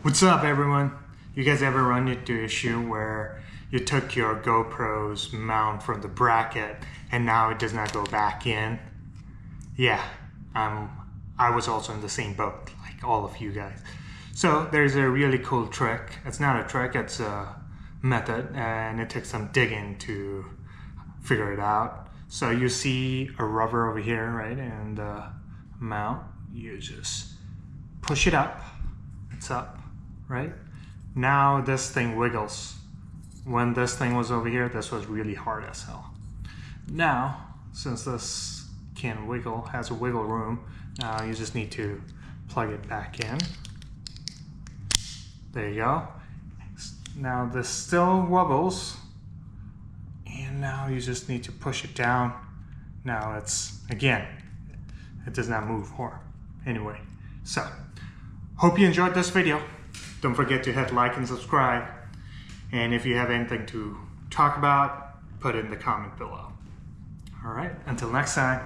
What's up, everyone? You guys ever run into an issue where you took your GoPro's mount from the bracket and now it does not go back in? Yeah, I was also in the same boat, like all of you guys. So there's a really cool trick. It's not a trick, it's a method, and it takes some digging to figure it out. So you see a rubber over here, right? And the mount, you just push it up. It's up, right? Now this thing wiggles. When this thing was over here, this was really hard as hell. Now, since this can wiggle, has a wiggle room, now you just need to plug it back in. There you go. Now this still wobbles, and now you just need to push it down. Now it's, again, it does not move more. Anyway, so hope you enjoyed this video. Don't forget to hit like and subscribe. And if you have anything to talk about, put it in the comment below. All right, until next time.